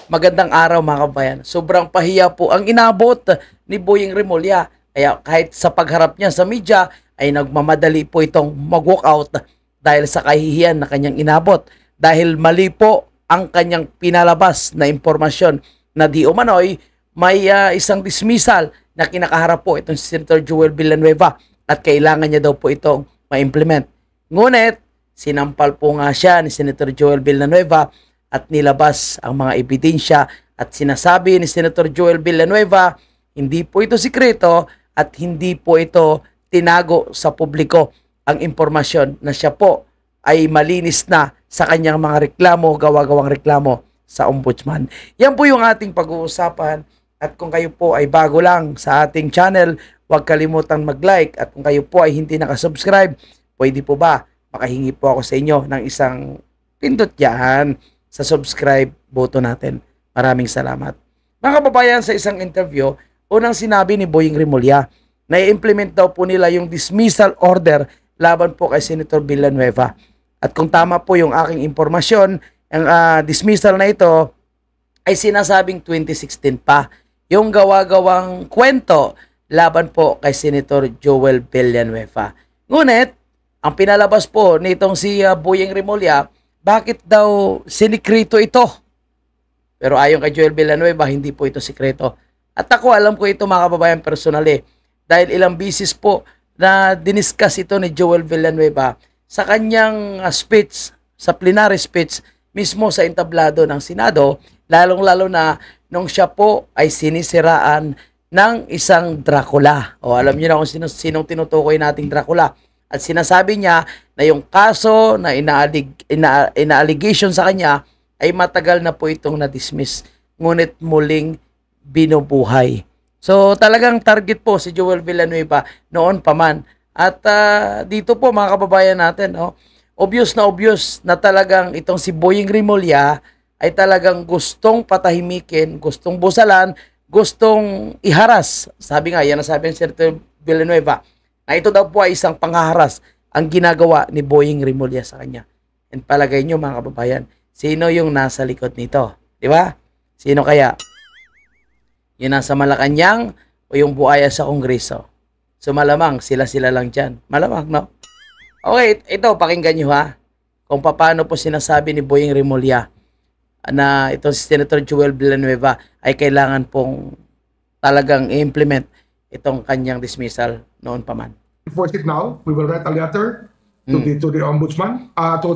Magandang araw mga kabayan. Sobrang pahiya po ang inabot ni Boyeng Remulla. Kaya kahit sa pagharap niya sa media ay nagmamadali po itong mag-walkout dahil sa kahihiyan na kanyang inabot. Dahil mali po ang kanyang pinalabas na impormasyon na di umano'y may isang dismissal na kinakaharap po itong si Senator Joel Villanueva at kailangan niya daw po itong ma-implement. Ngunit, sinampal po nga siya ni Senator Joel Villanueva at nilabas ang mga ebidensya at sinasabi ni Senator Joel Villanueva, hindi po ito sikreto at hindi po ito tinago sa publiko ang impormasyon na siya po ay malinis na sa kanyang mga reklamo, gawa-gawang reklamo sa ombudsman. Yan po yung ating pag-uusapan at kung kayo po ay bago lang sa ating channel, huwag kalimutan mag-like at kung kayo po ay hindi nakasubscribe, pwede po ba makahingi po ako sa inyo ng isang pindot yan sa subscribe button natin. Maraming salamat. Mga kababayan, sa isang interview, unang sinabi ni Boyeng Remulla na i-implement daw po nila yung dismissal order laban po kay Senator Villanueva. At kung tama po yung aking impormasyon, ang dismissal na ito ay sinasabing 2016 pa. Yung gawa-gawang kwento laban po kay Senator Joel Villanueva. Ngunit, ang pinalabas po nitong si Boyeng Remulla, bakit daw sinikrito ito? Pero ayon kay Joel Villanueva, hindi po ito sikreto. At ako alam ko ito mga kababayan personally. Dahil ilang bisis po na diniscuss ito ni Joel Villanueva sa kanyang speech, sa plenary speech, mismo sa entablado ng Senado, lalong-lalo na nung siya po ay sinisiraan ng isang Dracula. O alam niyo na kung sinong tinutukoy nating Dracula. At sinasabi niya na yung kaso na ina-allegation sa kanya ay matagal na po itong na-dismiss. Ngunit muling binubuhay. So talagang target po si Joel Villanueva noon pa man. At dito po mga kababayan natin, obvious na talagang itong si Boyeng Remulla ay talagang gustong patahimikin, gustong busalan, gustong iharas. Sabi nga, yan ang sabi ng Senator Villanueva, na ito daw po ay isang panghaharas ang ginagawa ni Boyeng Remulla sa kanya. And palagay nyo mga kababayan, sino yung nasa likod nito? Di ba? Sino kaya? Yung nasa Malacanang o yung buaya sa Kongreso? So malamang sila-sila lang dyan. Malamang, no? Okay, ito pakinggan nyo ha. Kung paano po sinasabi ni Boyeng Remulla na itong si Senator Joel Villanueva ay kailangan pong talagang i-implement itong kanyang dismissal noon pa man. Enforce it now. We will write a letter to the ombudsman, to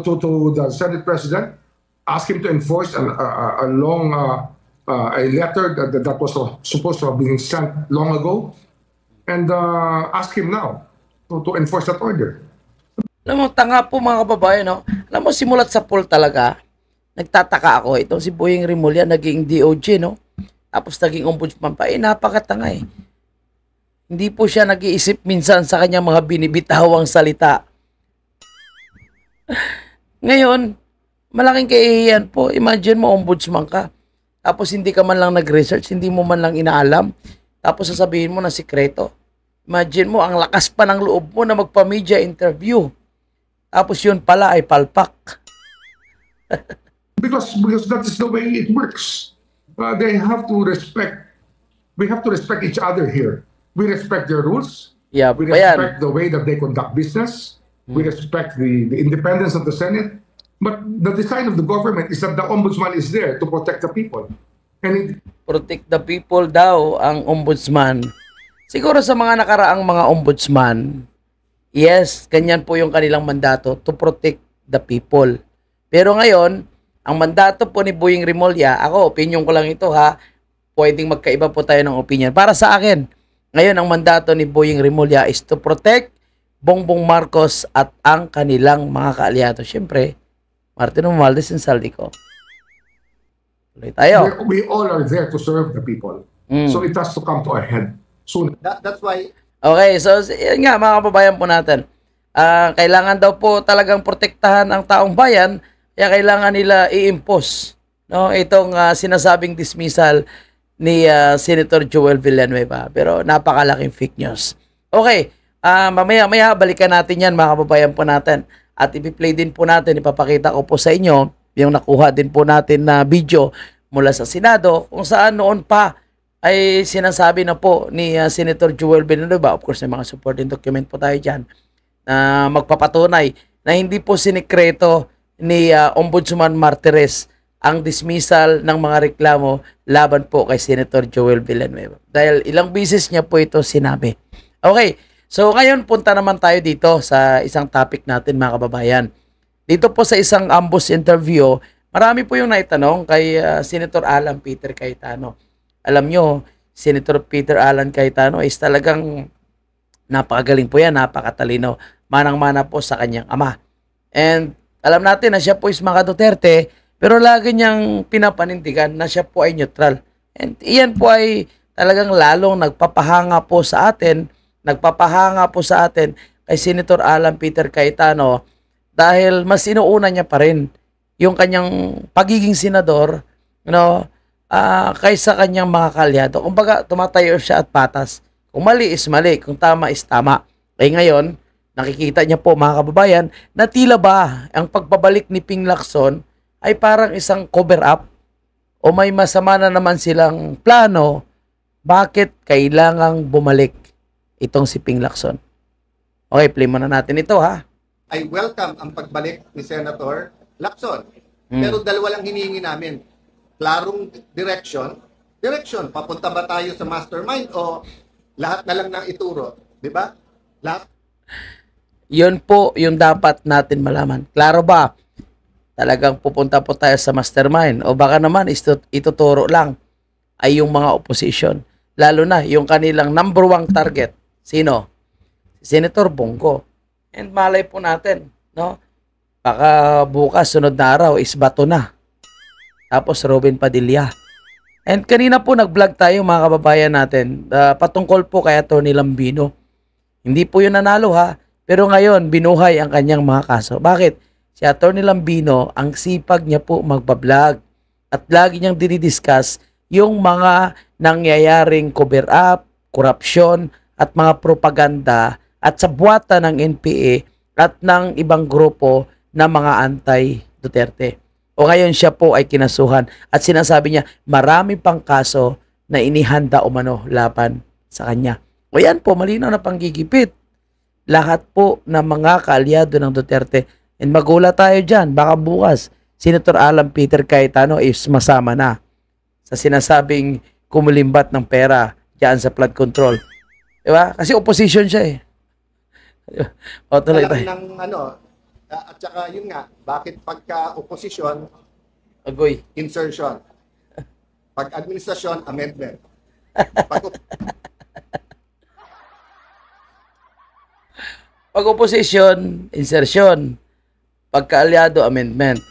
the Senate President, ask him to enforce a long a letter that was supposed to have been sent long ago, and ask him now to enforce that order. Alam mo, tanga po mga kababayan, no? Alam mo, simulat sa poll talaga, nagtataka ako. Itong si Boyeng Remulla naging DOJ, no? Tapos naging ombudsman pa. Napakatanga eh. Hindi po siya nag-iisip minsan sa kanyang mga binibitawang salita. Ngayon, malaking kahihiyan po. Imagine mo, ombudsman ka. Tapos hindi ka man lang nag-research, hindi mo man lang inaalam. Tapos sasabihin mo na sikreto. Imagine mo, ang lakas pa ng loob mo na magpa-media interview. Tapos yun pala ay palpak. because that is the way it works. They have to respect. We have to respect each other here. We respect their rules. Yeah, we respect the way that they conduct business. We respect the independence of the Senate. But the design of the government is that the ombudsman is there to protect the people. And protect the people daw ang ombudsman. Siguro sa mga nakaraang mga ombudsman, yes, ganyan po yung kanilang mandato, to protect the people. Pero ngayon, ang mandato po ni Boyeng Remulla, ako, opinion ko lang ito ha, pwedeng magkaiba po tayo ng opinion. Para sa akin, ngayon ang mandato ni Boyeng Remulla is to protect Bongbong Marcos at ang kanilang mga kaalyado. Siyempre, Martin Romualdez and Saldico. Tuloy tayo. We all are there to serve the people. So it has to come to a head soon. That's why. Okay, so yun nga mga kababayan po natin. Kailangan daw po talagang protektahan ang taong bayan, kaya kailangan nila i-impose itong sinasabing dismissal ni Senator Joel Villanueva. Pero napakalaking fake news. Okay, mamaya balikan natin yan mga kababayan po natin. At ipi-play din po natin, ipapakita ko po sa inyo yung nakuha din po natin na video mula sa Senado kung saan noon pa ay sinasabi na po ni Senator Joel Villanueva, of course may mga supporting document po tayo dyan, na magpapatunay na hindi po sinikreto ni Ombudsman Martires ang dismissal ng mga reklamo laban po kay Senator Joel Villanueva. Dahil ilang beses niya po ito sinabi. Okay, so ngayon punta naman tayo dito sa isang topic natin mga kababayan. Dito po sa isang ambush interview, marami po yung naitanong kay Senator Alan Peter Cayetano. Alam nyo, Senator Peter Alan Cayetano is talagang napakagaling po yan, napakatalino. Manang-mana po sa kanyang ama. And alam natin na siya po is mga Duterte, pero lagi niyang pinapanindigan na siya po ay neutral. And iyan po ay talagang lalong nagpapahanga po sa atin kay Senator Alan Peter Cayetano dahil mas inuuna niya pa rin yung kanyang pagiging senador, kaysa kanyang mga kalyado. Kumbaga, tumatayo siya at patas. Kung mali is mali, kung tama is tama. Ngayon, nakikita niya po mga kababayan na tila ba ang pagbabalik ni Ping Lacson ay parang isang cover up o may masama na naman silang plano bakit kailangang bumalik itong si Ping Lacson. Okay, play muna natin ito ha. I welcome ang pagbalik ni Senator Lacson. Pero dalawa lang hinihingi namin. Klarong direction, papunta ba tayo sa mastermind o lahat na lang ng ituro, di ba? Lahat. Yun po yung dapat natin malaman. Klaro ba? Talagang pupunta po tayo sa mastermind o baka naman ituturo lang ay yung mga opposition. Lalo na yung kanilang number one target. Sino? Senator Bongo. And malay po natin, no? Baka bukas, sunod na araw is Bato na. Tapos Robin Padilla. And kanina po nag-vlog tayo mga kababayan natin patungkol po kay Atty. Lambino. Hindi po yun nanalo ha. Pero ngayon, binuhay ang kanyang mga kaso. Bakit? Si Atty. Lambino, ang sipag niya po magbablog. At lagi niyang dinidiscuss yung mga nangyayaring cover up, korupsyon, at mga propaganda at sa buwata ng NPA at ng ibang grupo na mga anti-Duterte. O ngayon siya po ay kinasuhan at sinasabi niya marami pang kaso na inihanda umano laban sa kanya. O yan po, malinaw na panggigipit. Lahat po ng mga kaalyado ng Duterte. And magulat tayo dyan, baka bukas, Senator Alan Peter Cayetano is masama na sa sinasabing kumulimbat ng pera dyan sa flood control. Diba? Kasi opposition siya eh. O tuloy tayo. At saka yun nga, bakit pagka opposition, Agoy. insertion. Pag administrasyon, amendment. Pag opposition, insertion. Pagka-aliado, amendment.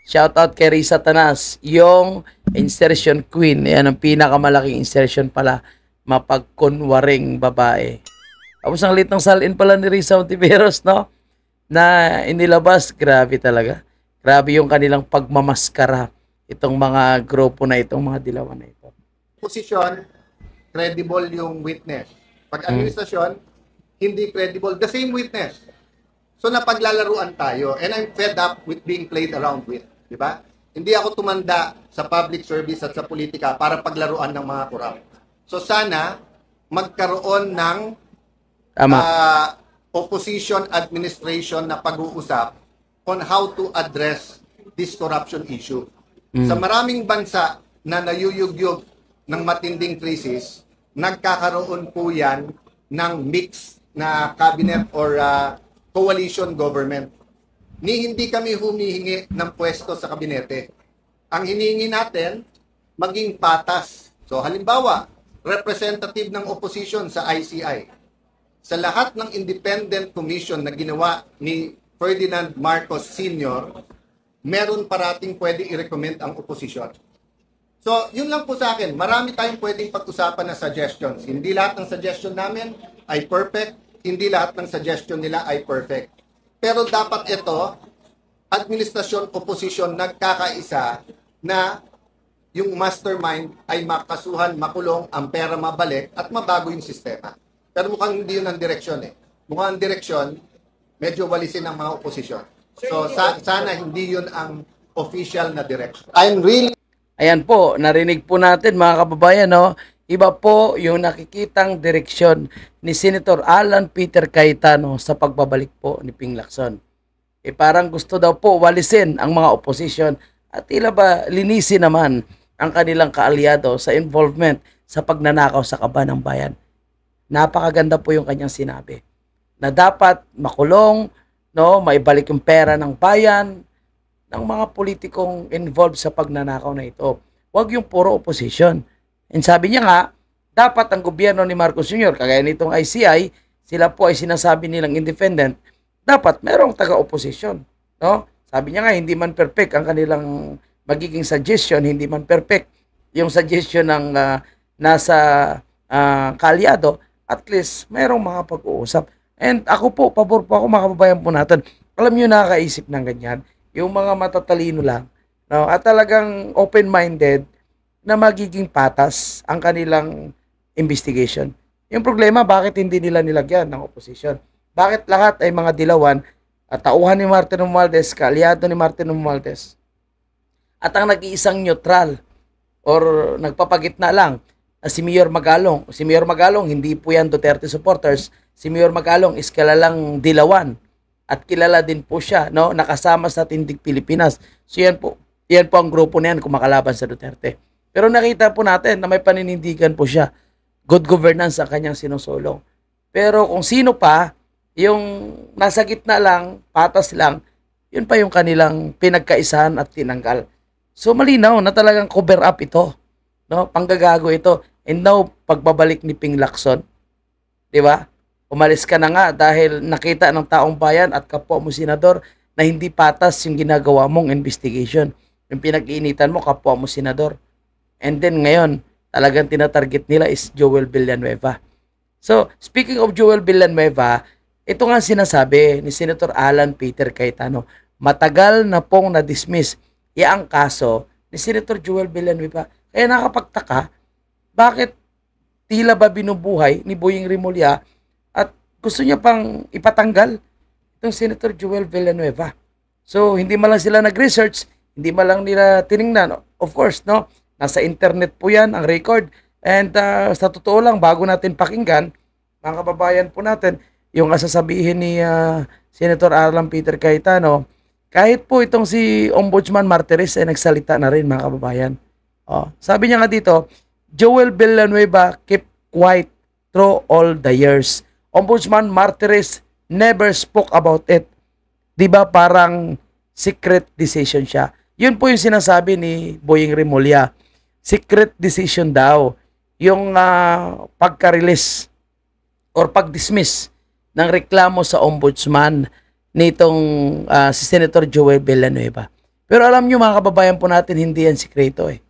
Shout out kay Risa Tanas, yung insertion queen. Yan ang pinakamalaking insertion pala. Mapagkunwaring babae. Tapos ang lit ng salin pala ni Risa Ontiveros, no? Na inilabas, grabe talaga. Grabe yung kanilang pagmamaskara itong mga grupo na itong mga dilawan na ito. Opposition, credible yung witness. Pag administrasyon, hindi credible. The same witness. So napaglalaruan tayo and I'm fed up with being played around with. Di ba? Hindi ako tumanda sa public service at sa politika para paglaruan ng mga korap. So sana magkaroon ng opposition administration na pag-uusap on how to address this corruption issue. Sa maraming bansa na nayuyugyug ng matinding krisis, nagkakaroon po yan ng mix na cabinet or coalition government. Hindi kami humihingi ng pwesto sa kabinete. Ang hinihingi natin, maging patas. So halimbawa, representative ng opposition sa ICI. Sa lahat ng independent commission na ginawa ni Ferdinand Marcos Sr., meron parating pwede i-recommend ang opposition. So, yun lang po sa akin. Marami tayong pwedeng pag-usapan na suggestions. Hindi lahat ng suggestion namin ay perfect. Hindi lahat ng suggestion nila ay perfect. Pero dapat ito, administrasyon, opposition, nagkakaisa na yung mastermind ay makasuhan, makulong, ang pera mabalik at mabago yung sistema. Pero mukhang hindi yun ang direksyon eh. Mukhang ang direksyon, medyo walisin ang mga oposisyon. So sana hindi yun ang official na direction. I'm really Ayan po, narinig po natin mga kababayan, no? Iba po yung nakikitang direksyon ni Senator Alan Peter Cayetano sa pagbabalik po ni Ping Lacson. Parang gusto daw po walisin ang mga opposition at tila ba linisin naman ang kanilang kaalyado sa involvement sa pagnanakaw sa kaban ng bayan. Napakaganda po yung kanyang sinabi na dapat makulong, no, maibalik yung pera ng bayan, ng mga politikong involved sa pagnanakaw na ito. Huwag yung puro opposition. And sabi niya nga, dapat ang gobyerno ni Marcos Jr., kagaya nitong ICI, sila po ay sinasabi nilang independent, dapat merong taga-opposition. No? Sabi niya nga, hindi man perfect ang kanilang magiging suggestion, hindi man perfect yung suggestion ng nasa kaalyado, at least merong mga pag-uusap. And ako po, pabor po ako, mga kababayan po natin, alam niyo, nakakaisip ng ganyan, yung mga matatalino lang, no, at talagang open-minded na magiging patas ang kanilang investigation. Yung problema, bakit hindi nila nilagyan ng opposition? Bakit lahat ay mga dilawan at tauhan ni Martin Romualdez, kaalyado ni Martin Romualdez? At ang nag-iisang neutral or nagpapagitna lang na si Mayor Magalong. Si Mayor Magalong, hindi po yan Duterte supporters. Si Mayor Magalong is kilalang dilawan. At kilala din po siya, no, nakasama sa Tindig Pilipinas. So yan po ang grupo na yan kumakalaban sa Duterte. Pero nakita po natin na may paninindigan po siya. Good governance ang kanyang sinusulong. Pero kung sino pa, yung nasa gitna lang, patas lang, yun pa yung kanilang pinagkaisahan at tinanggal. So malinaw na talagang cover up ito, no, panggagago ito. And now, pagbabalik ni Ping Lacson, di ba? Umalis ka na nga dahil nakita ng taong bayan at kapwa mo senador na hindi patas yung ginagawa mong investigation. Yung pinag-iinitan mo, kapwa mo senador. And then ngayon, talagang tinatarget nila is Joel Villanueva. So, speaking of Joel Villanueva, ito nga sinasabi ni Senator Alan Peter Cayetano, matagal na pong na-dismiss ang kaso ni Senator Joel Villanueva. Kaya nakapagtaka, bakit tila ba binubuhay ni Boying Rimulya at gusto niya pang ipatanggal itong Senator Joel Villanueva. So, hindi man lang sila nag-research, hindi man lang nila tiningnan. Of course, no? Nasa internet po yan, ang record. And sa totoo lang, bago natin pakinggan, mga kababayan po natin, yung sasabihin ni Senator Alan Peter Cayetano, kahit po itong si Ombudsman Martires ay nagsalita na rin, mga kababayan. Sabi niya nga dito, Joel Villanueva kept quiet through all the years. Ombudsman Martires never spoke about it. Diba parang secret decision siya. Yun po yung sinasabi ni Boying Rimulya. Secret decision daw. Yung pagka-release or pag-dismiss ng reklamo sa ombudsman nitong si Senator Joel Villanueva. Pero alam nyo, mga kababayan po natin, hindi yan sikreto eh.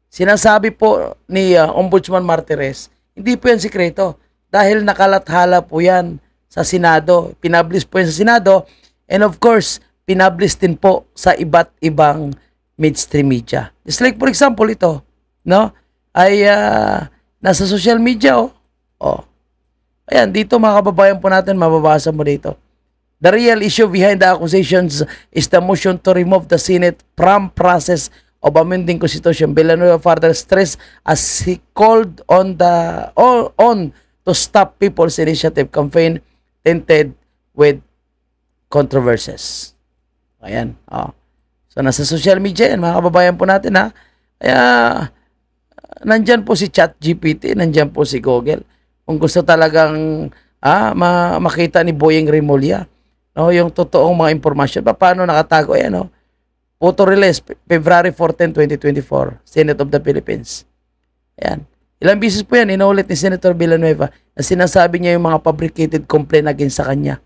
Sinasabi po ni Ombudsman Martires, hindi po yan sikreto. Dahil nakalathala po yan sa Senado. Pinablis po yan sa Senado. And of course, pinablis din po sa iba't ibang mainstream media. Just like for example ito, no? Ay nasa social media, Ayan, dito mga kababayan po natin, mababasa mo dito. The real issue behind the accusations is the motion to remove the Senate from process of amending Constitution. Villanueva further stressed as he called on to stop People's Initiative campaign tainted with controversies. Ayan. So, nasa social media yan, mga kababayan po natin, ha. Kaya, nandyan po si ChatGPT, nandyan po si Google. Kung gusto talagang makita ni Boying Rimulya, no, yung totoong mga impormasyon, paano nakatago, ayan, no. Photo release, February 14, 2024, Senate of the Philippines. Ayan. Ilang beses po yan, inulit ni Senator Villanueva na sinasabi niya yung mga fabricated complaint against sa kanya.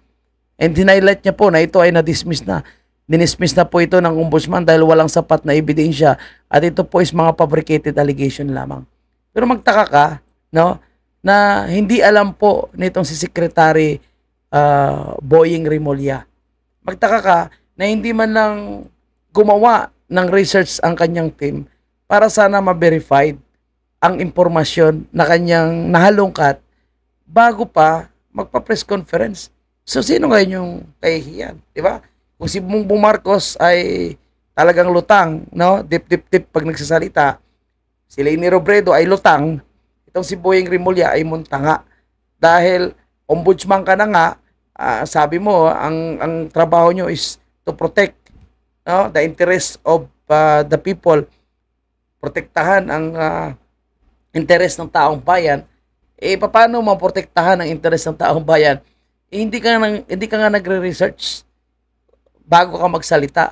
And hinighlight niya po na ito ay na-dismiss na. Dinismiss na po ito ng ombudsman dahil walang sapat na ebidensya at ito po is mga fabricated allegation lamang. Pero magtaka ka, no, na hindi alam po nitong si Secretary Boying Rimulya. Magtaka ka na hindi man lang gumawa ng research ang kanyang team para sana ma-verified ang impormasyon na kanyang nahalungkat bago pa magpa-press conference. So, sino ngayon yung kahihiyan? Diba? Kung si Bongbong Marcos ay talagang lutang, no? Dip pag nagsasalita. Si Leni Robredo ay lutang, itong si Boyeng Rimulya ay muntanga. Dahil ombudsman ka na nga, sabi mo, ang trabaho nyo is to protect, no, the interest of the people, protektahan ang interest ng taong bayan. Paano maprotektahan ang interest ng taong bayan? Hindi ka nga nagre-research bago ka magsalita.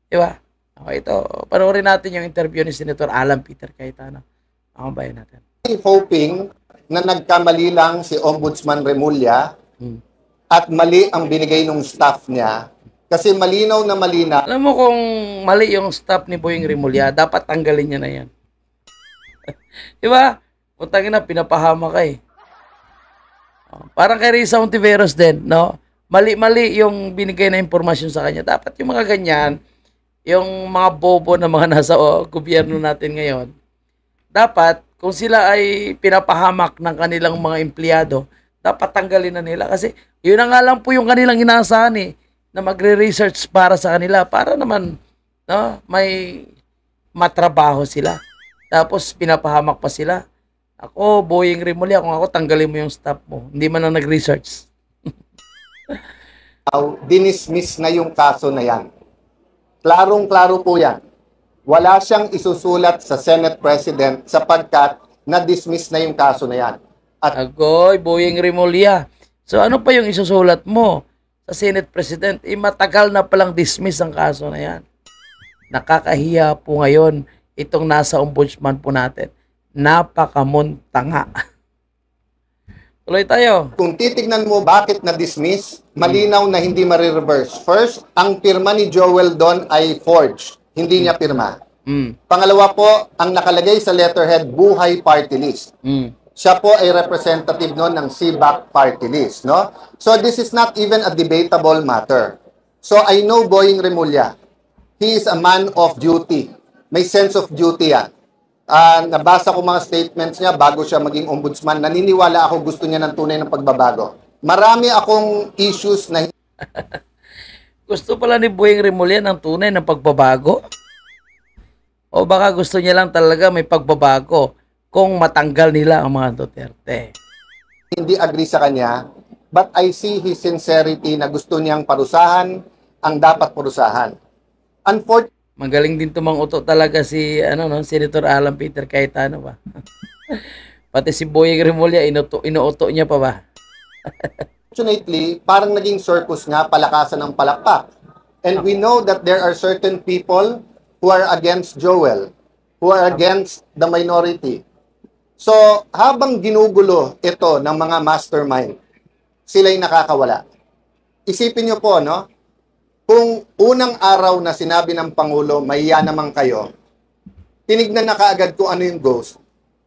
Di ba? Okay, ito, panoorin natin yung interview ni Senator Alan Peter Cayetano. Ang bayan natin. Hoping na nagkamali lang si Ombudsman Remulla at mali ang binigay ng staff niya. Kasi malinaw na malinaw. Alam mo kung mali yung staff ni Boyeng Rimulya, dapat tanggalin niya na yan. Di ba? Putangin na, pinapahama ka eh. Parang kay Risa Ontiveros din, no? Mali-mali yung binigay na impormasyon sa kanya. Dapat yung mga ganyan, yung mga bobo na mga nasa gobyerno natin ngayon, dapat, kung sila ay pinapahamak ng kanilang mga empleyado, dapat tanggalin na nila. Kasi yun na nga lang po yung kanilang inaasahan eh, na magre-research para sa kanila, para naman, no, may matrabaho sila. Tapos pinapahamak pa sila. Ako, Boyeng Rimulya, kung ako, tanggalin mo yung staff mo. Hindi man na nag-research. Dinismiss na yung kaso na yan. Klarong-klaro po yan. Wala siyang isusulat sa Senate President sapagkat na-dismiss na yung kaso na yan. At Agoy, Boyeng Rimulya. So ano pa yung isusulat mo sa Senate President? Matagal na palang dismiss ang kaso na yan. Nakakahiya po ngayon itong nasa ombudsman po natin. Napakamuntanga. Tuloy tayo. kung titignan mo bakit na-dismiss, malinaw na hindi marireverse. First, ang pirma ni Joel doon ay forged. Hindi niya pirma. Pangalawa po, ang nakalagay sa letterhead, Buhay Party List. Siya po ay representative noon ng CBAC Party List. No? So this is not even a debatable matter. So I know Boyeng Rimulya. He is a man of duty. May sense of duty yan. Nabasa ko mga statements niya bago siya maging ombudsman. Naniniwala ako gusto niya ng tunay ng pagbabago. Marami akong issues na Gusto pala ni Boyeng Rimulya ng tunay ng pagbabago? O baka gusto niya lang talaga may pagbabago kung matanggal nila ang mga Duterte? hindi agree sa kanya, but I see his sincerity na gusto niyang parusahan ang dapat parusahan. Unfortunately, Magaling din tumang-uto talaga si Senator Alan Peter Cayetano ba? Pati si Boyeng Rimulya inuuto niya pa ba? parang naging circus nga, palakasan ng palakpak. And we know that there are certain people who are against Joel, who are against the minority. So, habang ginugulo ito ng mga mastermind, sila'y nakakawala. Isipin niyo po, no? Kung unang araw na sinabi ng Pangulo, mahiya naman kayo, tinignan na kaagad kung ano yung ghost.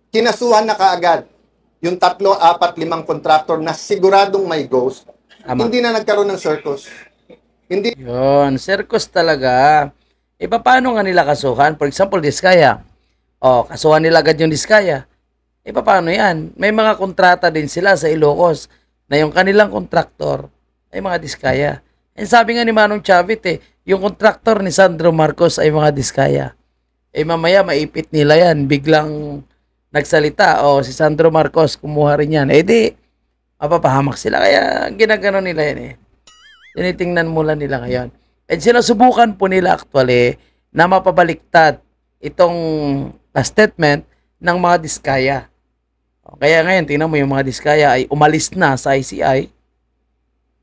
Kinasuhan na kaagad yung 3, 4, 5 contractor na siguradong may ghost. Tama. Hindi na nagkaroon ng circus. Hindi Yun, circus talaga. Paano nga nila kasuhan? For example, Diskaya. Kasuhan nila agad yung Diskaya. Paano yan? May mga kontrata din sila sa Ilocos na yung kanilang kontraktor ay mga Diskaya. And sabi nga ni Manong Chavit, yung kontraktor ni Sandro Marcos ay mga Diskaya. Mamaya maipit nila yan. Biglang nagsalita, si Sandro Marcos kumuha rin yan. Di, mapapahamak sila. Kaya ginagano nila yan Tinitingnan mula nila ngayon. And sinusubukan po nila actually na mapabaliktad itong statement ng mga Diskaya. Kaya ngayon, tingnan mo yung mga Diskaya ay umalis na sa ICI.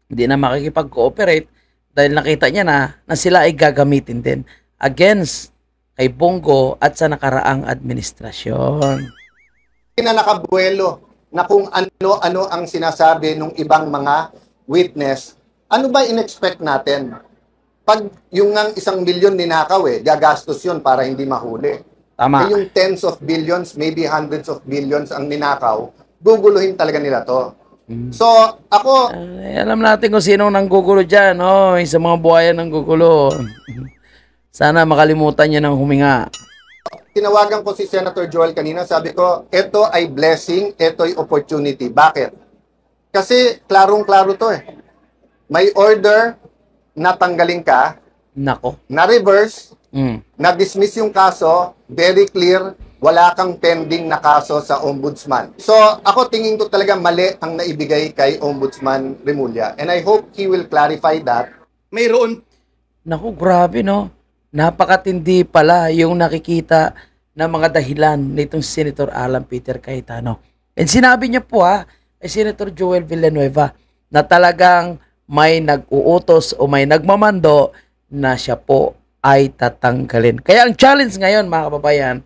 Hindi na makikipag-cooperate dahil nakita niya na sila ay gagamitin din against kay Bongo at sa nakaraang administrasyon. na nakabuelo na kung ano-ano ang sinasabi ng ibang mga witness, ano ba in-expect natin? Pag yung ng 1 milyon ninakaw gagastos yun para hindi mahuli. Tama. Yung tens of billions, maybe hundreds of billions ang ninakaw, guguluhin talaga nila to. So, ako, Alam natin kung sinong nanggugulo dyan, sa mga buhayan ng gugulo. Sana makalimutan niya ng huminga. tinawagan ko si Senator Joel kanina, sabi ko, ito ay blessing, ito ay opportunity. Bakit? Kasi klarong-klaro to May order na tanggalin ka, Nako. Na-reverse, Mm. na-dismiss yung kaso, very clear, wala kang pending na kaso sa Ombudsman. So, ako tingin ko talaga mali ang naibigay kay Ombudsman Remulla. And I hope he will clarify that. Mayroon Naku, grabe no. Napakatindi pala yung nakikita na mga dahilan nitong Senator Alan Peter Cayetano. And sinabi niya po ay Senator Joel Villanueva na talagang may nag-uutos o may nagmamando na siya po ay tatanggalin. Kaya ang challenge ngayon mga kababayan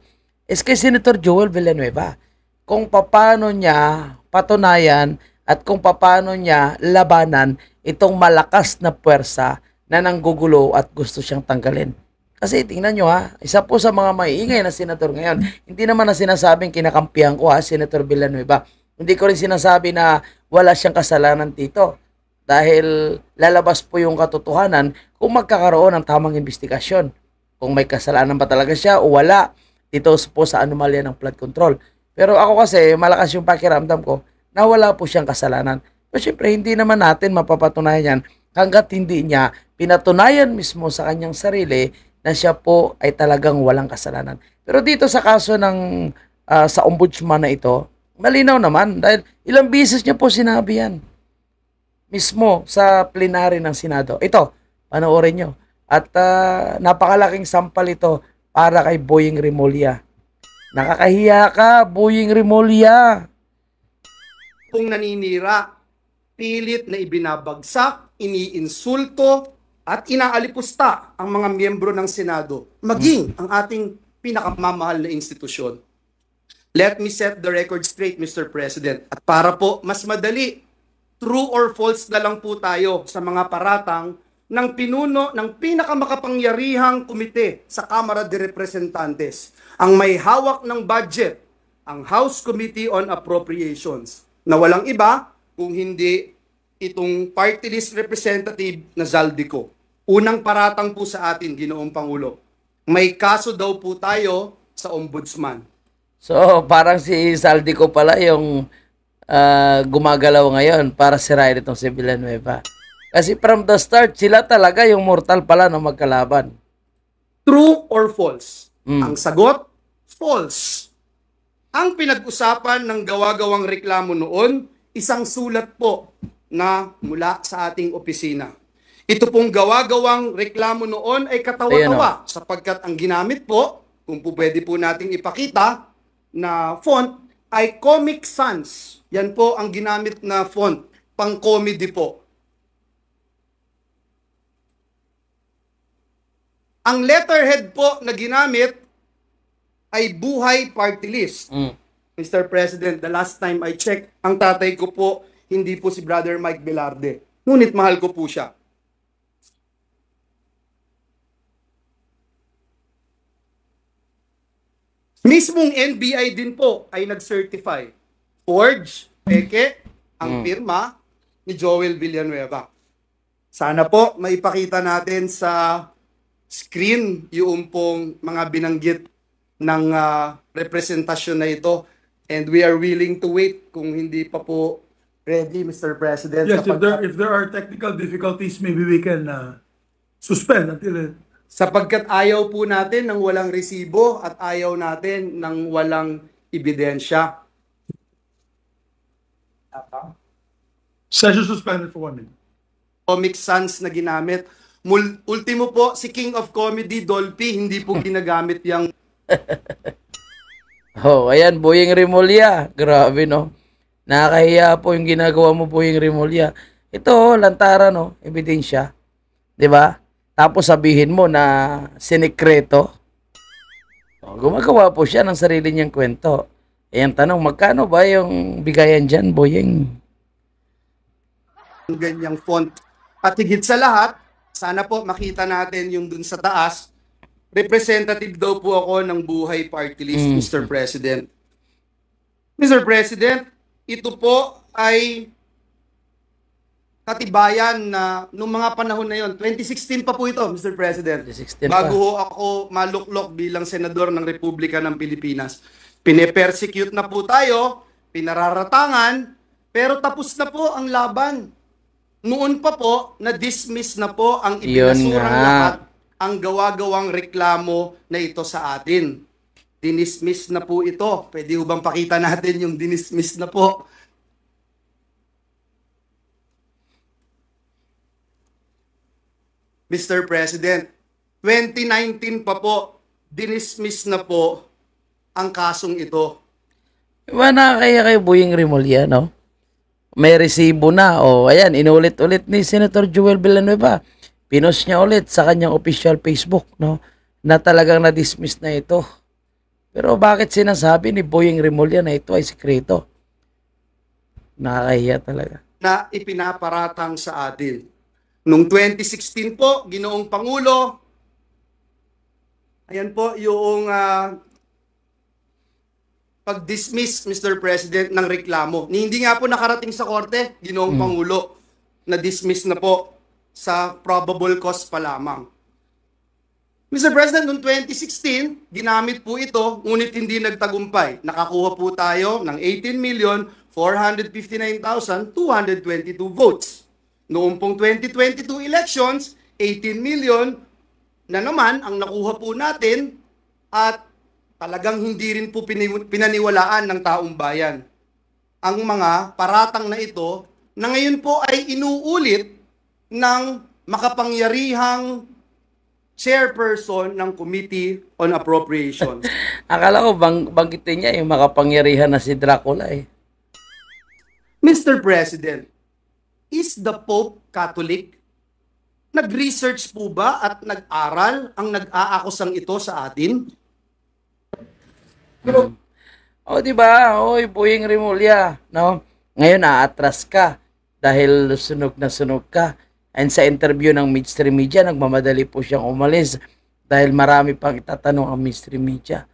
is kay Senator Joel Villanueva kung paano niya patunayan at kung paano niya labanan itong malakas na puwersa na nanggugulo at gusto siyang tanggalin. Kasi tingnan nyo isa po sa mga maiingay na senator ngayon, hindi naman na sinasabing kinakampihan ko Senator Villanueva. Hindi ko rin sinasabi na wala siyang kasalanan dito. Dahil lalabas po yung katotohanan kung magkakaroon ng tamang investigasyon. Kung may kasalanan ba talaga siya o wala dito po sa anomalya ng flood control. Pero ako kasi malakas yung pakiramdam ko na wala po siyang kasalanan. Pero syempre hindi naman natin mapapatunayan yan hanggat hindi niya pinatunayan mismo sa kanyang sarili na siya po ay talagang walang kasalanan. Pero dito sa kaso ng sa ombudsman na ito, malinaw naman dahil ilang beses niya po sinabi yan. Mismo sa plenary ng Senado. Ito, panoorin nyo. At napakalaking sampal ito para kay Boying Remulla. Nakakahiya ka, Boying Remulla. Kung naninira, pilit na ibinabagsak, iniinsulto, at inaalipusta ang mga miyembro ng Senado, maging ang ating pinakamamahal na institusyon. Let me set the record straight, Mr. President. At para po mas madali, true or false na lang po tayo sa mga paratang ng pinuno ng pinakamakapangyarihang komite sa Kamara de Representantes, ang may hawak ng budget, ang House Committee on Appropriations, na walang iba kung hindi itong party list representative na Zaldico. Unang paratang po sa atin, Ginoong Pangulo, may kaso daw po tayo sa Ombudsman. So, parang si Zaldico pala yung gumagalaw ngayon para sirain itong si Villanueva. Kasi from the start, sila talaga yung mortal pala na magkalaban. True or false? Ang sagot, false. Ang pinag-usapan ng gawa-gawang reklamo noon, isang sulat po na mula sa ating opisina. Ito pong gawa-gawang reklamo noon ay katawa-tawa sapagkat ang ginamit po, kung po pwede po nating ipakita, na font ay Comic Sans. Yan po ang ginamit na font, pang-comedy po. Ang letterhead po na ginamit ay Buhay Party List. Mr. President, the last time I checked, ang tatay ko po, hindi po si Brother Mike Velarde. Ngunit mahal ko po siya. Mismong NBI din po ay nag-certify. Forge, peke, ang firma ni Joel Villanueva. Sana po maipakita natin sa screen yung pong mga binanggit ng representasyon na ito. And we are willing to wait kung hindi pa po ready, Mr. President. Yes, if there are technical difficulties, maybe we can suspend until... Sapagkat ayaw po natin ng walang resibo at ayaw natin ng walang ebidensya. Session suspended for 1 minute. Comic Sans na ginamit. Ultimo po, si King of Comedy, Dolphy, hindi po ginagamit yung... Ayan, Boying Remulla. Grabe, no? Nakakahiya po yung ginagawa mo, Boying Remulla. Ito, lantaran, no? Ebidensya. 'Di ba? Tapos sabihin mo na sinekreto. Gumagawa po siya ng sarili niyang kwento. Ang tanong, magkano ba yung bigayan dyan, Boying? Ganyang font. At higit sa lahat, sana po makita natin yung dun sa taas, representative daw po ako ng Buhay Party List, Mr. President. Mr. President, ito po ay katibayan na nung mga panahon na yon, 2016 pa po ito, Mr. President. 2016 bago pa. ho ako maluklok bilang senador ng Republika ng Pilipinas. Pine-persecute na po tayo, pinararatangan, pero tapos na po ang laban. Noon pa po, na-dismiss na po ang Yun ibinasurang nga. lahat ang gawa-gawang reklamo na ito sa atin. Dinismiss na po ito. Pwede ho bang pakita natin yung dinismiss na po? Mr. President, 2019 pa po, dinismiss na po ang kasong ito. Iba na kaya kay Boying Rimulya, no? May resibo na. O, ayan, inulit-ulit ni Senator Joel Villanueva. Pinost niya ulit sa kanyang official Facebook, no? Na talagang na-dismiss na ito. Pero bakit sinasabi ni Boying Rimulya na ito ay sikreto? Nakakahiya talaga. Na ipinaparatang sa atin. Noong 2016 po, Ginoong Pangulo, ayan po yung pag-dismiss, Mr. President, ng reklamo. Hindi nga po nakarating sa korte, Ginoong Pangulo, na-dismiss na po sa probable cause pa lamang. Mr. President, noong 2016, ginamit po ito, ngunit hindi nagtagumpay. Nakakuha po tayo ng 18,459,222 votes. Noong pong 2022 elections, 18 million na naman ang nakuha po natin at talagang hindi rin po pinaniwalaan ng taong bayan. Ang mga paratang na ito na ngayon po ay inuulit ng makapangyarihang chairperson ng Committee on Appropriations. Akala ko banggitin niya yung makapangyarihan na si Dracula eh. Mr. President, is the Pope Catholic? Nag-research po ba at nag-aral ang nag-aakusang ito sa atin? O, di ba? Oy, Boying Rimulya, no? Ngayon aatras ka dahil sunog na sunog ka. And sa interview ng mainstream media, nagmamadali po siyang umalis dahil marami pang itatanong ang mainstream media.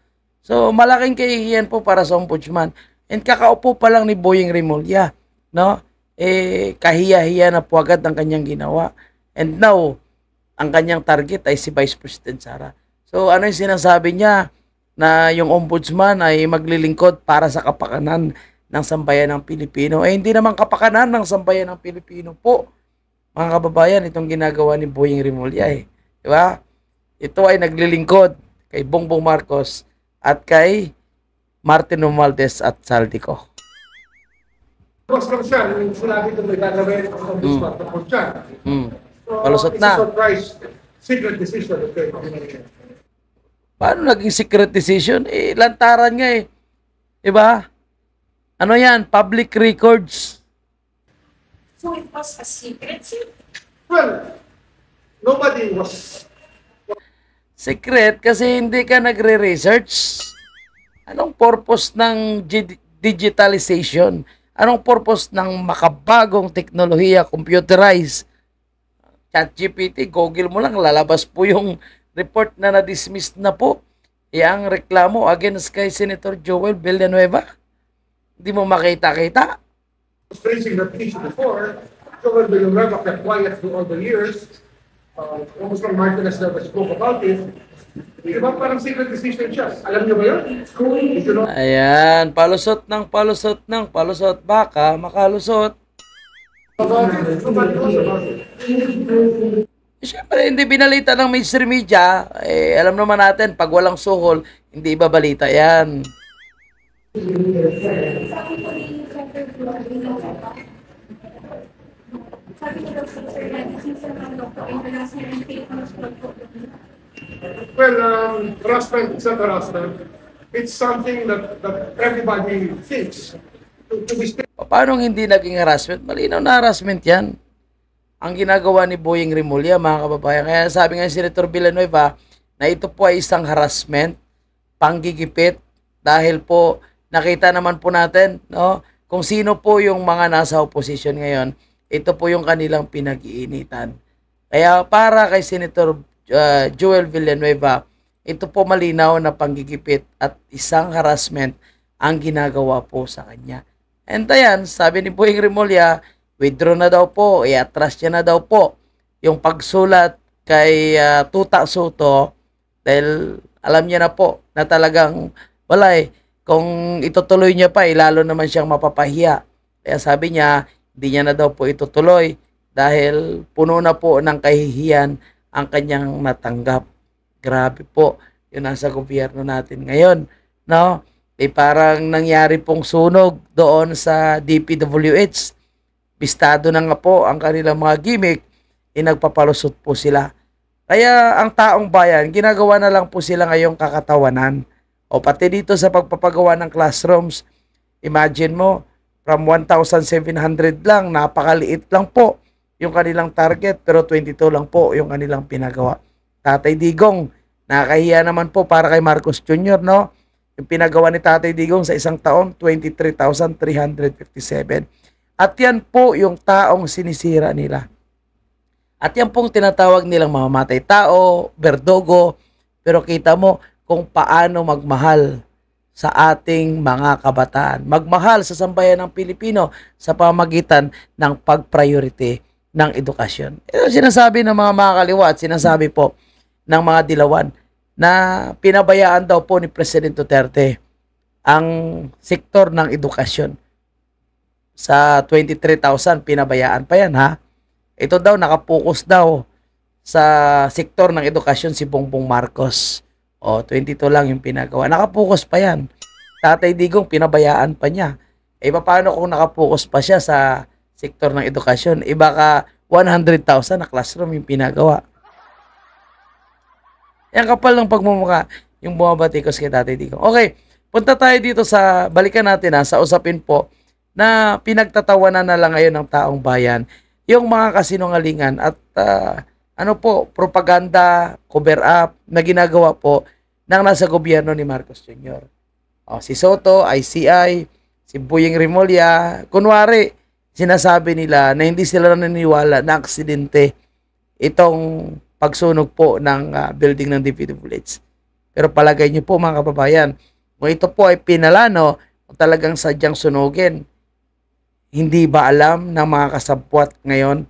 So, malaking kahihiyan po para sa ombudsman. And kakaupo pa lang ni Boying Rimulya, no? Kahiya-hiya na po agad ang kanyang ginawa. And now, ang kanyang target ay si Vice President Sara. So, ano yung sinasabi niya? Na yung ombudsman ay maglilingkod para sa kapakanan ng sambayan ng Pilipino. Hindi naman kapakanan ng sambayan ng Pilipino po. Mga kababayan, itong ginagawa ni Boying Rimulya eh. Diba? Ito ay naglilingkod kay Bongbong Marcos at kay Martin Romualdez at Saldico. Mas lang siya, yung sinabi ko may gagawin ang ombudsman tungkol dyan. Palusot It's na. a surprise, secret decision. Okay. Paano naging secret decision? Lantaran nga eh. Diba? Ano yan? Public records. So it was a secret, sir? Well, nobody was... Secret kasi hindi ka nagre-research. Anong purpose ng digitalization? Anong purpose ng makabagong teknolohiya, computerized? ChatGPT, Google mo lang, lalabas po yung report na na-dismiss na po. Ang reklamo against kay Senator Joel Villanueva. Hindi mo makita-kita. Raising that issue before, Joel Villanueva kept quiet through all the years. Congressman Martinez never spoke about it. Diba parang secret decision siya? Alam niyo ba yun? Ayan, palusot. Baka makalusot. Siyempre, hindi binalita ng mainstream media. Alam naman natin, pag walang suhol, hindi ibabalita yan. Sabi ko daw sir na decision ng doktor international and fake news po. Well, harassment is not harassment. It's something that everybody thinks. To be Paano hindi naging harassment? Malinaw na harassment yan. Ang ginagawa ni Boying Rimulya, mga kababayan. Kaya sabi nga ni Senator Villanueva na ito po ay isang harassment, panggigipit, dahil po nakita naman po natin, no, kung sino po yung mga nasa opposition ngayon, ito po yung kanilang pinag-iinitan. Kaya para kay Senator Joel Villanueva, ito po malinaw na panggigipit at isang harassment ang ginagawa po sa kanya. And ayan, sabi ni Boying Rimulya, withdraw na daw po, i-atras niya na daw po yung pagsulat kay Tuta Soto dahil alam niya na po na talagang wala eh. Kung itutuloy niya pa, lalo naman siyang mapapahiya. Kaya sabi niya, hindi niya na daw po itutuloy dahil puno na po ng kahihiyan ang kanyang natanggap. Grabe po yung nasa gobyerno natin ngayon, no? Parang nangyari pong sunog doon sa DPWH. Bistado na nga po ang kanilang mga gimmick, nagpapalusot po sila. Kaya ang taong bayan, ginagawa na lang po sila ngayong kakatawanan. O pati dito sa pagpapagawa ng classrooms, imagine mo, from 1,700 lang, napakaliit lang po yung kanilang target, pero 22 lang po yung kanilang pinagawa. Tatay Digong, nakakahiya naman po para kay Marcos Jr., no? Yung pinagawa ni Tatay Digong sa isang taon, 23,357. At yan po yung taong sinisira nila. At yan pong tinatawag nilang mamamatay tao, berdogo, pero kita mo kung paano magmahal sa ating mga kabataan. Magmahal sa sambayan ng Pilipino sa pamamagitan ng pag-priority ng edukasyon. Ito sinasabi ng mga makakaliwa at sinasabi po ng mga dilawan na pinabayaan daw po ni President Duterte ang sektor ng edukasyon. Sa 23,000, pinabayaan pa yan, ha? Ito daw, nakapokus daw sa sektor ng edukasyon si Bongbong Marcos. O, 22 lang yung pinagawa. Nakapokus pa yan. Tatay Digong, pinabayaan pa niya. Paano kung nakapokus pa siya sa sektor ng edukasyon? Baka 100,000 na classroom yung pinagawa. Yan kapal ng pagmumukha yung bumabatikos kay Tatay Digong. Okay, punta tayo dito sa, balikan natin sa usapin po na pinagtatawanan na lang ngayon ng taong bayan, yung mga kasinungalingan at propaganda, cover up na ginagawa po ng nasa gobyerno ni Marcos Jr. Si Soto, ICI, si Boyeng Rimulya, kunwari, sinasabi nila na hindi sila naniniwala na aksidente itong pagsunog po ng building ng DPWH. Pero palagay niyo po mga kababayan, kung ito po ay pinalano, kung talagang sadyang sunugin, hindi ba alam ng mga kasabwat ngayon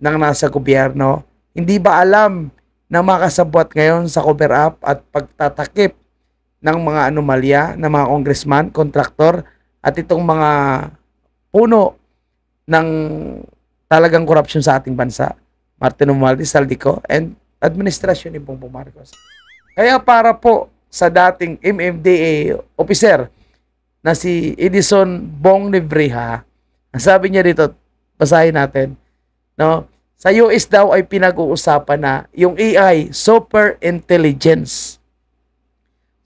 ng nasa gobyerno? Hindi ba alam ng mga kasabwat ngayon sa cover up at pagtatakip ng mga anomalya ng mga congressman, kontraktor at itong mga puno ng talagang korupsyon sa ating bansa? Martin Romualdez, Saldico, and administrasyon ni Bongbong Marcos. Kaya para po sa dating MMDA officer na si Edison Bong Libriha, ang sabi niya dito, basahin natin, no? Sa US daw ay pinag-uusapan na yung AI, super intelligence.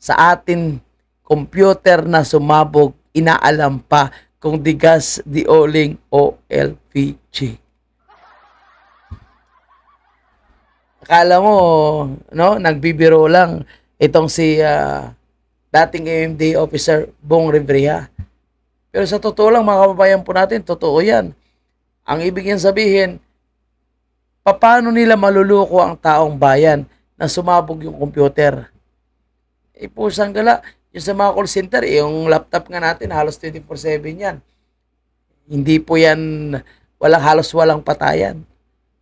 Sa atin, computer na sumabog, inaalam pa kung di gas, di oling o LPG. Akala mo, no, nagbibiro lang itong si dating MMDA officer Bong Revilla. Pero sa totoo lang, mga kababayan po natin, totoo yan. Ang ibig yan sabihin, paano nila maluluko ang taong bayan na sumabog yung computer? Pusang gala, yung sa mga call center, yung laptop nga natin, halos 24/7 yan. Hindi po yan, halos walang patayan.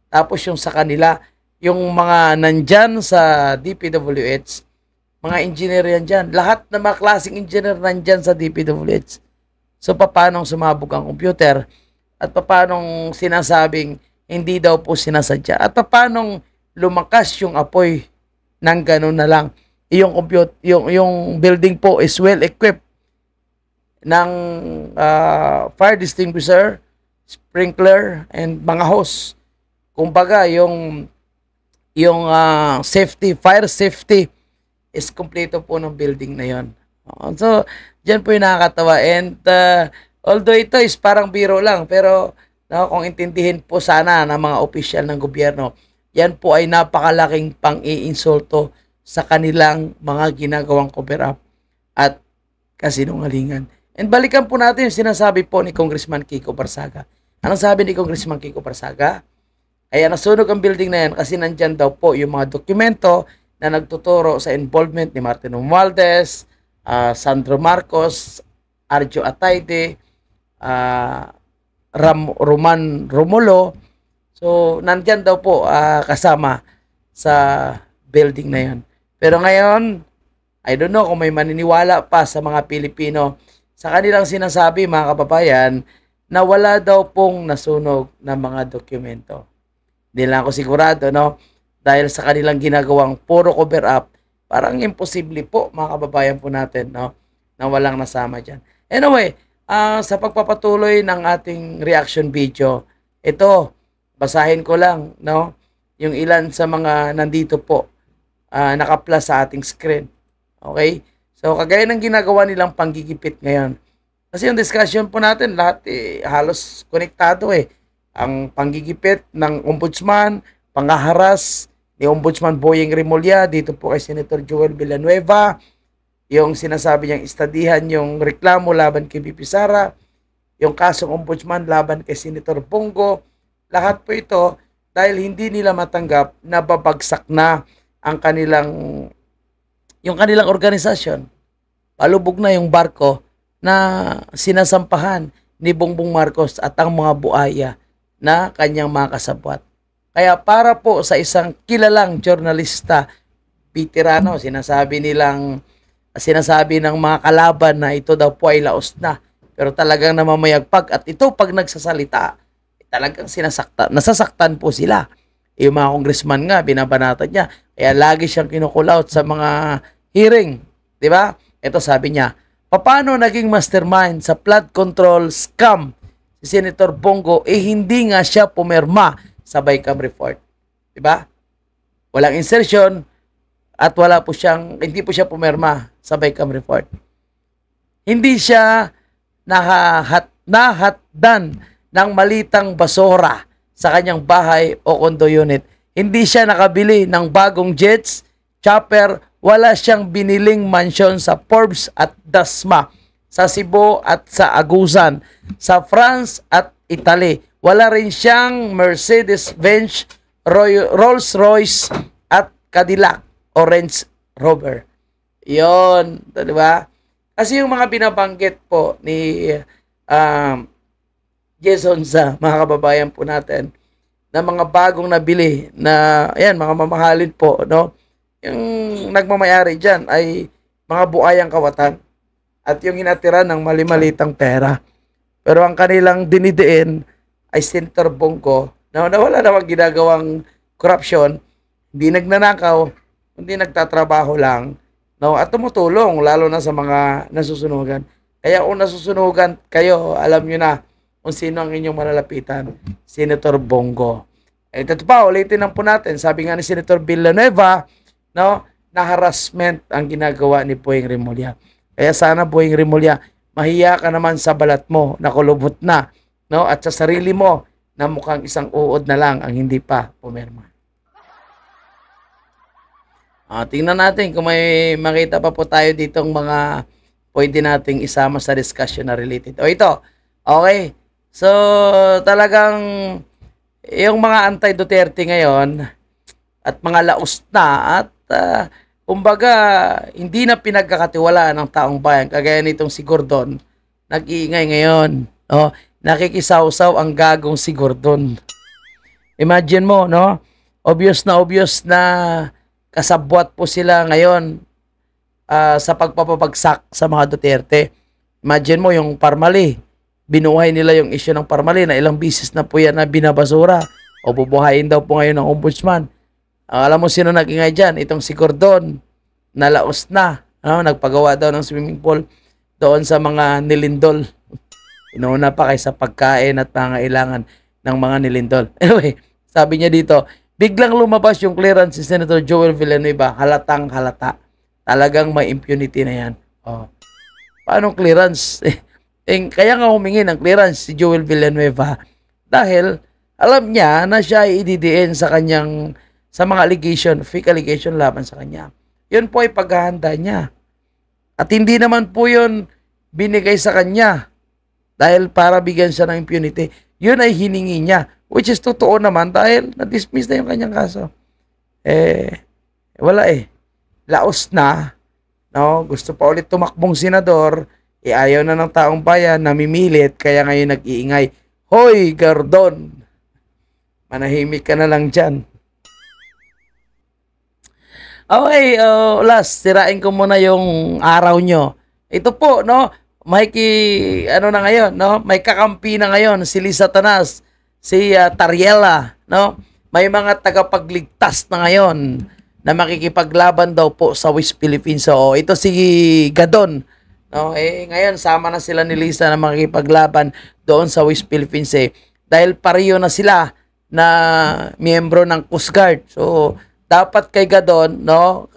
Tapos yung sa kanila, yung mga nandyan sa DPWH, mga engineer yan dyan. Lahat ng mga klaseng engineer nandyan sa DPWH. So, paano sumabog ang computer? At paano sinasabing hindi daw po sinasadya? At paano lumakas yung apoy ng gano'n na lang? Yung building po is well equipped ng fire extinguisher, sprinkler, and mga hose. Kumbaga, yung safety, fire safety is kompleto po ng building na yon. So, dyan po yung nakakatawa. And although ito is parang biro lang, pero kung intindihin po sana ng mga opisyal ng gobyerno, yan po ay napakalaking pang-iinsulto sa kanilang mga ginagawang cover up at kasinungalingan. And balikan po natin yung sinasabi po ni Congressman Kiko Barsaga. Anong sabi ni Congressman Kiko Barsaga? Kaya nasunog ang building na yan kasi nandyan daw po yung mga dokumento na nagtuturo sa involvement ni Martin Romualdez, Sandro Marcos, Arjo Atayde, Roman Romulo. So, nandyan daw po kasama sa building na yan. Pero ngayon, I don't know kung may maniniwala pa sa mga Pilipino sa kanilang sinasabi, mga kababayan, na wala daw pong nasunog na mga dokumento. Hindi lang ako sigurado, no? dahil sa kanilang ginagawang puro cover up, parang imposible po mga kababayan po natin, no, na walang nasama dyan. Anyway, sa pagpapatuloy ng ating reaction video, ito, basahin ko lang, no, yung ilan sa mga nandito po, naka-plus sa ating screen. Okay? So, kagaya ng ginagawa nilang panggigipit ngayon. Kasi yung discussion po natin, lahat halos konektado Ang panggigipit ng ombudsman, panghaharas ni Ombudsman Boyeng Remulla dito po kay Senator Joel Villanueva, yung sinasabi niyang istadihan yung reklamo laban kay BP Sara, yung kasong ombudsman laban kay Senator Bongo, lahat po ito dahil hindi nila matanggap na babagsak na ang kanilang organisasyon. Palubog na yung barko na sinasampahan ni Bongbong Marcos at ang mga buaya na kanyang mga kasabwat. Kaya para po sa isang kilalang journalista, veterano, sinasabi ng mga kalaban na ito daw po ay laos na. Pero talagang namamayagpag at ito pag nagsasalita, talagang nasasaktan po sila. Yung mga congressman nga, binabanatan niya. Kaya lagi siyang kinukulout sa mga hearing. Di ba? Ito sabi niya, paano naging mastermind sa flood control scam si Senator Bongo hindi nga siya pumirma sa BICAM report. Di ba? Walang insertion at hindi po siya pumirma sa BICAM report. Hindi siya nahatdan ng malitang basura sa kanyang bahay o condo unit. Hindi siya nakabili ng bagong jets, chopper, wala siyang biniling mansyon sa Forbes at Dasma, sa Cebu at sa Agusan, sa France at Italy. Wala rin siyang Mercedes-Benz, Rolls-Royce at Cadillac Orange Rover. Yon, di ba? Kasi yung mga binabanggit po ni Jason sa mga kababayan po natin na mga bagong nabili na ayan, mga mamahalin po, no? Yung nagmamayari dyan ay mga buayang kawatan at yung hinatira ng mali-malitang pera. Pero ang kanilang dinidiin ay Senator Bongo na wala namang ginagawang corruption, hindi nagnanakaw, hindi nagtatrabaho lang, no? At tumutulong lalo na sa mga nasusunugan. Kaya kung nasusunugan kayo, alam nyo na kung sino ang inyong malalapitan, Senator Bongo. Ito pa, ulitin lang po natin. Sabi nga ni Senator Villanueva, no, na harassment ang ginagawa ni Boyeng Remulla. Kaya sana Boyeng Remulla, mahiya ka naman sa balat mo na kulubot na, no, at sa sarili mo na mukhang isang uod na lang ang hindi pa pumirma. Tingnan natin kung may makita pa po tayo ditong mga pwede nating isama sa discussion na related. O ito, okay. So, talagang yung mga anti-Duterte ngayon at mga laos na at kumbaga hindi na pinagkakatiwalaan ng taong bayan kagaya nitong si Gordon, nag-iingay ngayon, no? Nakikisawsaw ang gagong si Gordon. Imagine mo, no? Obvious na kasabwat po sila ngayon sa pagpapabagsak sa mga Duterte. Imagine mo yung Parmali, binuhay nila yung issue ng Parmali na ilang bisis na po yan na binabasura o bubuhayin daw po ngayon ng ombudsman. Alam mo sino nag-ingay dyan? Itong si Gordon, nalaos na. Nagpagawa daw ng swimming pool doon sa mga nilindol. Inuuna pa kaysa pagkain at pangailangan ng mga nilindol. Anyway, sabi niya dito, biglang lumabas yung clearance si Senator Joel Villanueva. Halatang halata. Talagang may impunity na yan. Paano clearance? Kaya nga humingi ng clearance si Joel Villanueva dahil alam niya na siya ay ididiin sa kanyang sa mga fake allegation laban sa kanya. Yun po ay paghahanda niya. At hindi naman po yun binigay sa kanya dahil para bigyan siya ng impunity. Yun ay hiningi niya, which is totoo naman dahil na-dismiss na yung kanyang kaso. Wala laos na, no? Gusto pa ulit tumakbong senador, ayaw na ng taong bayan, namimilit, kaya ngayon nag-iingay. Hoy, Gordon! Manahimik ka na lang dyan. Okay, last, sirain ko muna yung araw nyo. Ito po, no? May kakampi na ngayon, si Liz Satanas, si Tariela, no? may mga tagapagligtas na ngayon na makikipaglaban daw po sa West Philippines. So, ito si Gadon. No, ngayon sama na sila ni Lisa na makikipaglaban doon sa West Philippines dahil pareho na sila na miyembro ng Coast Guard. So, dapat kay Gadon, no,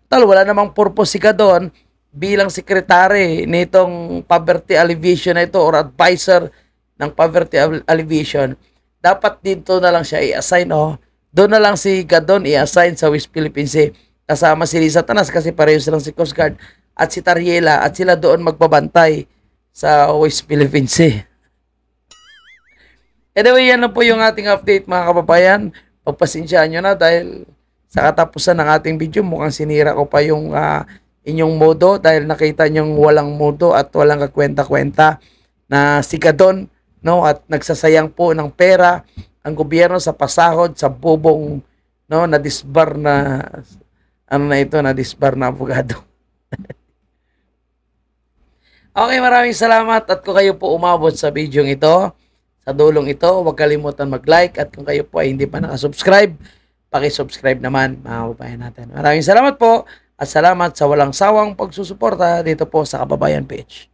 wala namang purpose si Gadon bilang sekretary nitong poverty alleviation na ito or advisor ng poverty alleviation. Dapat dito na lang siya i-assign, doon na lang si Gadon i-assign sa West Philippines kasama si Lisa Tanas kasi pareho silang si Coast Guard at si Tariela at sila doon magbabantay sa West Philippines Anyway, yan na po yung ating update mga kababayan. Pagpasensyaan nyo na dahil sa katapusan ng ating video mukhang sinira ko pa yung inyong modo dahil nakita nyong walang modo at walang kakwenta-kwenta na si Gadon, no, at nagsasayang po ng pera ang gobyerno sa pasahod sa bubong, no, na disbar na na disbar na abogado. Okay, maraming salamat at kung kayo po umabot sa video ito, sa dulong ito, huwag kalimutan mag-like at kung kayo po ay hindi pa nakasubscribe, paki-subscribe naman mga kababayan natin. Maraming salamat po at salamat sa walang sawang pagsusuporta dito po sa Kababayan Page.